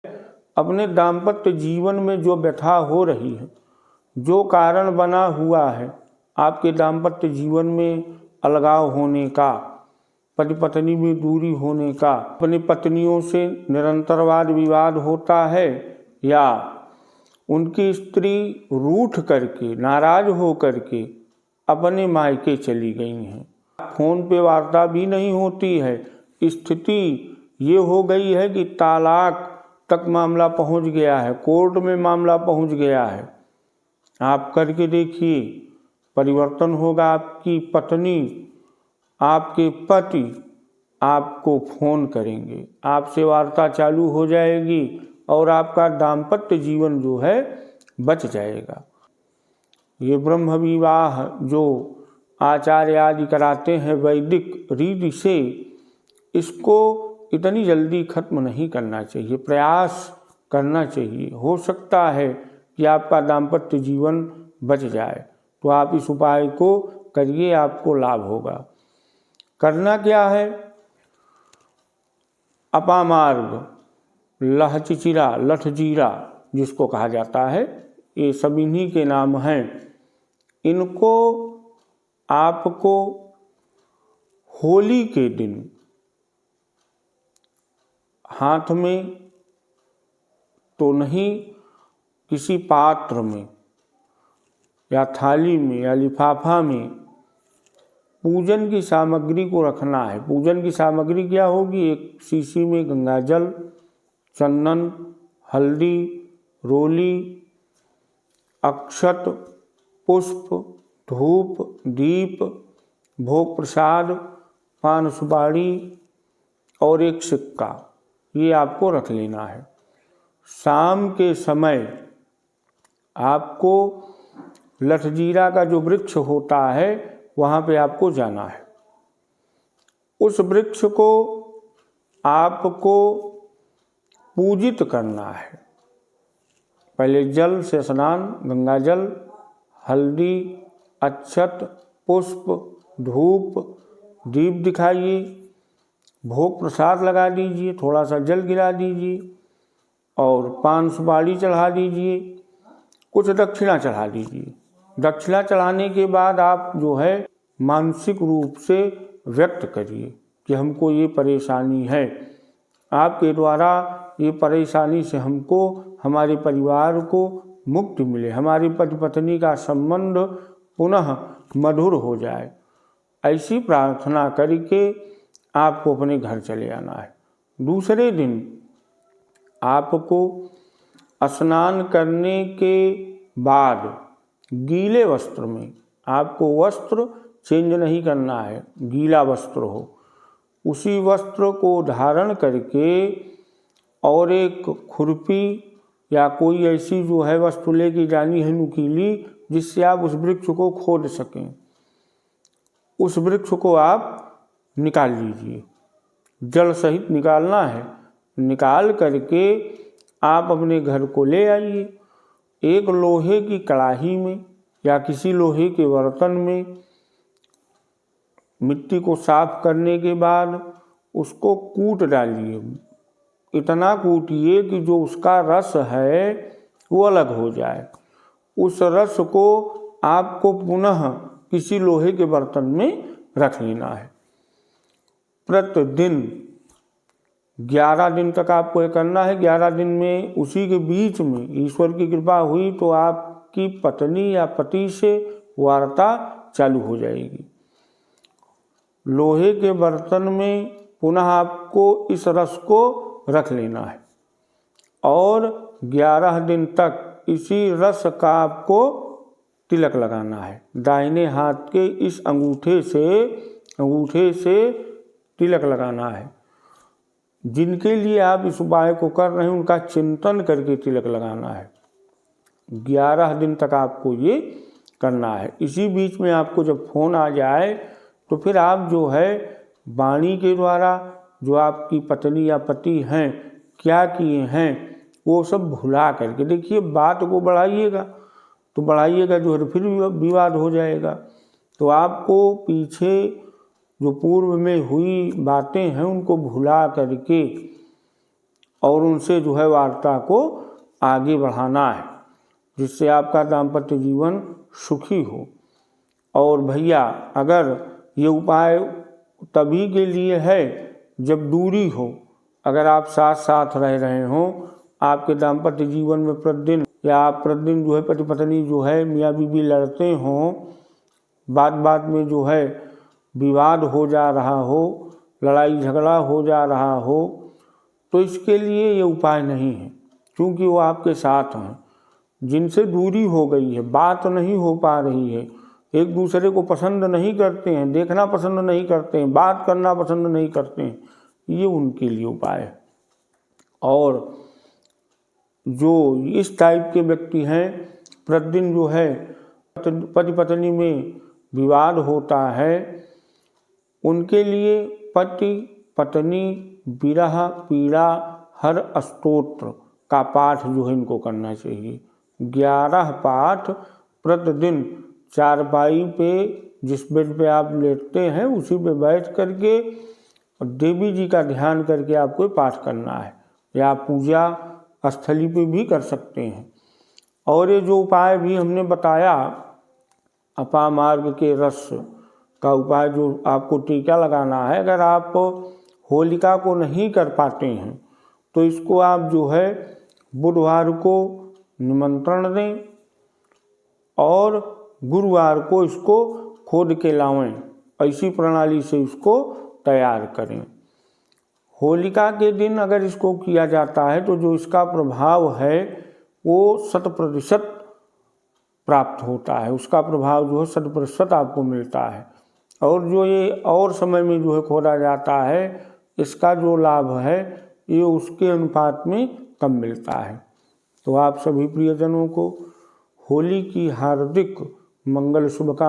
अपने दाम्पत्य जीवन में जो व्यथा हो रही है, जो कारण बना हुआ है आपके दाम्पत्य जीवन में अलगाव होने का, पति पत्नी में दूरी होने का, अपनी पत्नियों से निरंतर वाद विवाद होता है, या उनकी स्त्री रूठ करके नाराज हो करके अपने मायके चली गई हैं, फोन पे वार्ता भी नहीं होती है, स्थिति ये हो गई है कि तलाक तक मामला पहुंच गया है, कोर्ट में मामला पहुंच गया है। आप करके देखिए, परिवर्तन होगा। आपकी पत्नी, आपके पति आपको फोन करेंगे, आपसे वार्ता चालू हो जाएगी और आपका दाम्पत्य जीवन जो है बच जाएगा। ये ब्रह्म विवाह जो आचार्य आदि कराते हैं वैदिक रीति से, इसको इतनी जल्दी खत्म नहीं करना चाहिए, प्रयास करना चाहिए। हो सकता है कि आपका दाम्पत्य जीवन बच जाए, तो आप इस उपाय को करिए, आपको लाभ होगा। करना क्या है? अपामार्ग, लहचिचिरा, लठजीरा जिसको कहा जाता है, ये सब इन्हीं के नाम हैं। इनको आपको होली के दिन हाथ में तो नहीं, किसी पात्र में या थाली में या लिफाफा में पूजन की सामग्री को रखना है। पूजन की सामग्री क्या होगी? एक शीशी में गंगाजल, चंदन, हल्दी, रोली, अक्षत, पुष्प, धूप, दीप, भोग प्रसाद, पान सुपारी और एक सिक्का, ये आपको रख लेना है। शाम के समय आपको लठजीरा का जो वृक्ष होता है वहाँ पे आपको जाना है। उस वृक्ष को आपको पूजित करना है। पहले जल से स्नान, गंगाजल, हल्दी, अक्षत, पुष्प, धूप, दीप दिखाइए, भोग प्रसाद लगा दीजिए, थोड़ा सा जल गिरा दीजिए और पान सुपारी चढ़ा दीजिए, कुछ दक्षिणा चढ़ा दीजिए। दक्षिणा चढ़ाने के बाद आप जो है मानसिक रूप से व्यक्त करिए कि हमको ये परेशानी है, आपके द्वारा ये परेशानी से हमको, हमारे परिवार को मुक्ति मिले, हमारी पति पत्नी का संबंध पुनः मधुर हो जाए। ऐसी प्रार्थना करके आपको अपने घर चले आना है। दूसरे दिन आपको स्नान करने के बाद गीले वस्त्र में, आपको वस्त्र चेंज नहीं करना है, गीला वस्त्र हो, उसी वस्त्र को धारण करके और एक खुरपी या कोई ऐसी जो है वस्तु लेके जानी है नुकीली, जिससे आप उस वृक्ष को खोद सकें। उस वृक्ष को आप निकाल लीजिए, जल सहित निकालना है। निकाल करके आप अपने घर को ले आइए। एक लोहे की कड़ाही में या किसी लोहे के बर्तन में मिट्टी को साफ करने के बाद उसको कूट डालिए। इतना कूटिए कि जो उसका रस है वो अलग हो जाए। उस रस को आपको पुनः किसी लोहे के बर्तन में रख लेना है। प्रतिदिन 11 दिन तक आपको ये करना है। 11 दिन में उसी के बीच में ईश्वर की कृपा हुई तो आपकी पत्नी या पति से वार्ता चालू हो जाएगी। लोहे के बर्तन में पुनः आपको इस रस को रख लेना है और 11 दिन तक इसी रस का आपको तिलक लगाना है। दाहिने हाथ के इस अंगूठे से तिलक लगाना है। जिनके लिए आप इस उपाय को कर रहे हैं उनका चिंतन करके तिलक लगाना है। 11 दिन तक आपको ये करना है। इसी बीच में आपको जब फोन आ जाए तो फिर आप जो है वाणी के द्वारा जो आपकी पत्नी या पति हैं क्या किए हैं वो सब भुला करके, देखिए बात को बढ़ाइएगा तो बढ़ाइएगा जो है फिर विवाद हो जाएगा। तो आपको पीछे जो पूर्व में हुई बातें हैं उनको भुला करके और उनसे जो है वार्ता को आगे बढ़ाना है, जिससे आपका दाम्पत्य जीवन सुखी हो। और भैया अगर ये उपाय तभी के लिए है जब दूरी हो, अगर आप साथ साथ रह रहे हों, आपके दाम्पत्य जीवन में प्रतिदिन या आप प्रतिदिन जो है पति पत्नी जो है मियाँ बीवी लड़ते हों, बात बात में जो है विवाद हो जा रहा हो, लड़ाई झगड़ा हो जा रहा हो, तो इसके लिए ये उपाय नहीं है, क्योंकि वो आपके साथ हैं। जिनसे दूरी हो गई है, बात नहीं हो पा रही है, एक दूसरे को पसंद नहीं करते हैं, देखना पसंद नहीं करते हैं, बात करना पसंद नहीं करते हैं, ये उनके लिए उपाय है। और जो इस टाइप के व्यक्ति हैं, प्रतिदिन जो है पति पत्नी में विवाद होता है, उनके लिए पति पत्नी विरह पीड़ा हर स्तोत्र का पाठ जो है इनको करना चाहिए। 11 पाठ प्रतिदिन चारपाई पे, जिस बेड पे आप लेटते हैं उसी पे बैठ करके और देवी जी का ध्यान करके आपको पाठ करना है, या पूजा स्थली पे भी कर सकते हैं। और ये जो उपाय भी हमने बताया, अपामार्ग के रस का उपाय जो आपको टीका लगाना है, अगर आप होलिका को नहीं कर पाते हैं तो इसको आप जो है बुधवार को निमंत्रण दें और गुरुवार को इसको खोद के लावें, ऐसी प्रणाली से इसको तैयार करें। होलिका के दिन अगर इसको किया जाता है तो जो इसका प्रभाव है वो 100% प्राप्त होता है, उसका प्रभाव जो है 100% आपको मिलता है। और जो ये और समय में जो है खोदा जाता है, इसका जो लाभ है ये उसके अनुपात में कम मिलता है। तो आप सभी प्रियजनों को होली की हार्दिक मंगल शुभकामनाएं।